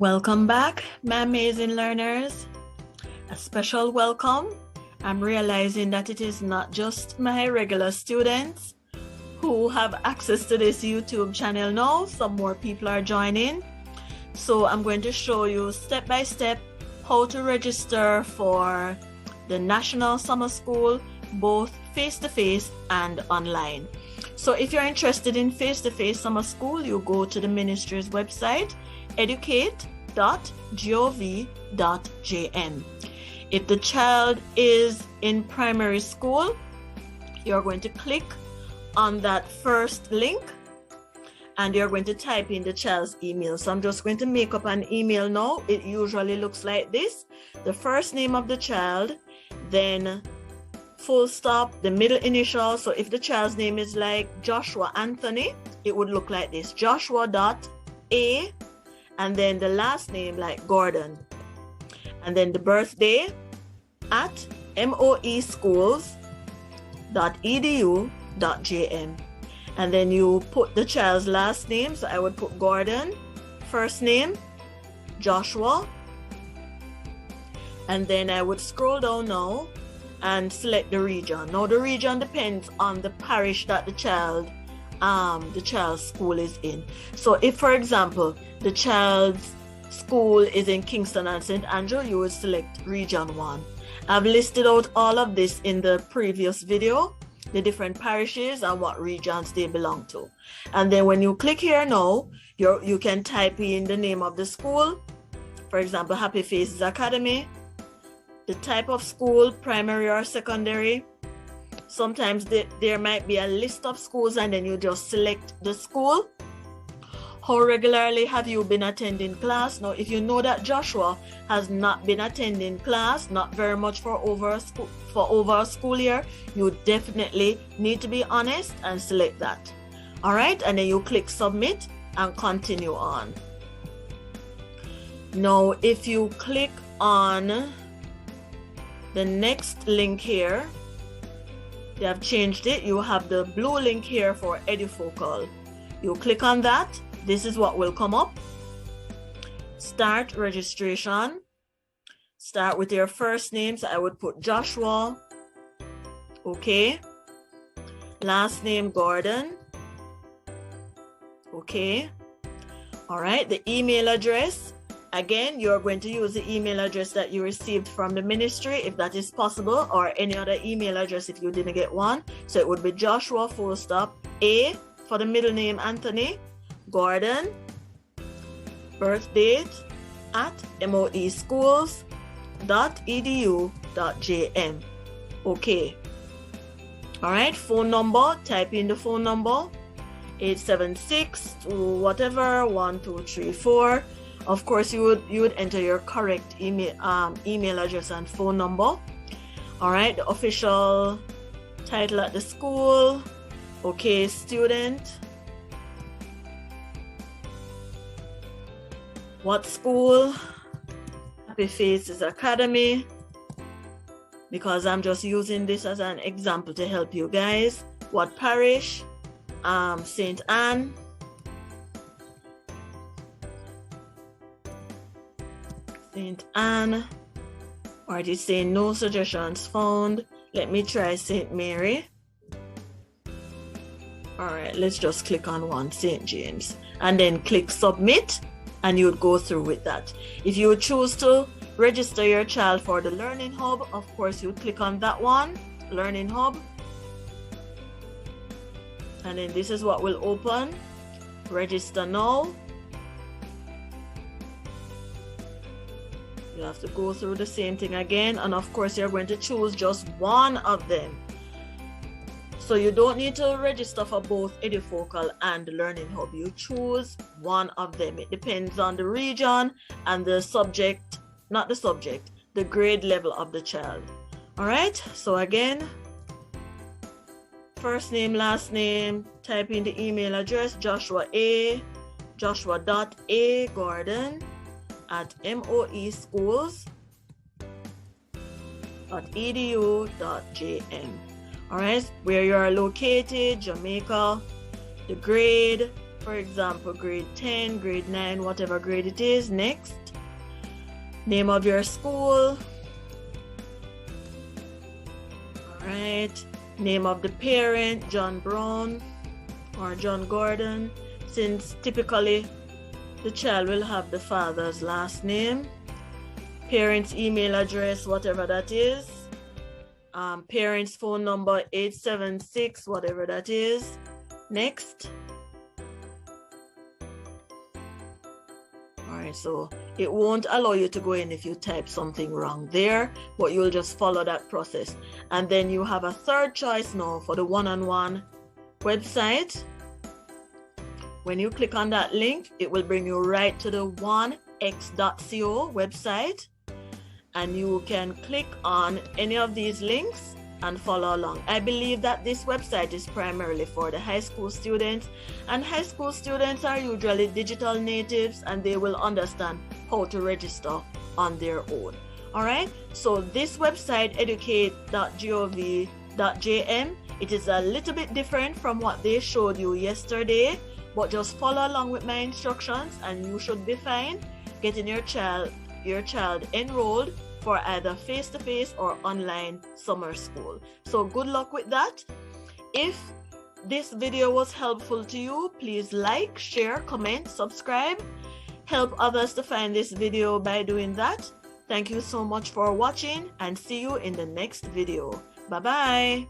Welcome back, my amazing learners. A special welcome. I'm realizing that it is not just my regular students who have access to this YouTube channel now. Some more people are joining. So I'm going to show you step by step how to register for the National Summer School, both face-to-face and online. So if you're interested in face-to-face summer school, you go to the ministry's website, educate.gov.jm. If the child is in primary school, you're going to click on that first link and you're going to type in the child's email. So I'm just going to make up an email now. It usually looks like this: the first name of the child, then full stop, the middle initial. So if the child's name is like Joshua Anthony, it would look like this: Joshua.A, and then the last name like Gordon, and then the birthday at moeschools.edu.jm, and then you put the child's last name. So I would put Gordon, first name Joshua, and then I would scroll down now and select the region. Now the region depends on the parish that the child's school is in. So if, for example, the child's school is in Kingston and St. Andrew, you would select region 1. I've listed out all of this in the previous video, the different parishes and what regions they belong to. And then when you click here now, you can type in the name of the school, for example, Happy Faces Academy, the type of school, primary or secondary. Sometimes there might be a list of schools and then you just select the school. How regularly have you been attending class? Now, if you know that Joshua has not been attending class, not very much for over a school year, you definitely need to be honest and select that. All right, and then you click submit and continue on. Now, if you click on the next link here, they have changed it. You have the blue link here for Edufocal. You click on that. This is what will come up. Start registration. Start with your first name. So I would put Joshua. Okay. Last name Gordon. Okay. All right. The email address. Again, you're going to use the email address that you received from the ministry, if that is possible, or any other email address if you didn't get one. So it would be Joshua full stop A for the middle name Anthony, Gordon, birth date at moeschools.edu.jm. Okay. All right. Phone number. Type in the phone number: 876 to whatever 1234. Of course, you would enter your correct email address and phone number. All right, the official title at the school. Okay, student. What school? Happy Faces Academy. Because I'm just using this as an example to help you guys. What parish? St. Anne. St. Anne, or it is saying no suggestions found. Let me try St. Mary. All right, let's just click on one, St. James, and then click submit, and you would go through with that. If you choose to register your child for the Learning Hub, of course, you click on that one, Learning Hub, and then this is what will open. Register now. You have to go through the same thing again, and of course you're going to choose just one of them. So you don't need to register for both Edufocal and the Learning Hub. You choose one of them. It depends on the region and the subject, not the subject, the grade level of the child. All right, so again, first name, last name, type in the email address: Joshua.A Gordon at moeschools.edu.jm. All right, where you are located, Jamaica, the grade, for example, grade 10, grade 9, whatever grade it is. Next, name of your school. All right, name of the parent, John Brown or John Gordon, since typically the child will have the father's last name. Parents' email address, whatever that is. Parents' phone number, 876, whatever that is. Next. All right, so it won't allow you to go in if you type something wrong there, but you'll just follow that process. And then you have a third choice now for the one-on-one website. When you click on that link, it will bring you right to the onex.co website, and you can click on any of these links and follow along. I believe that this website is primarily for the high school students, and high school students are usually digital natives and they will understand how to register on their own. All right, so this website, educate.gov.jm, it is a little bit different from what they showed you yesterday, but just follow along with my instructions and you should be fine getting your child enrolled for either face-to-face or online summer school. So good luck with that. If this video was helpful to you, please like, share, comment, subscribe. Help others to find this video by doing that. Thank you so much for watching and see you in the next video. Bye-bye.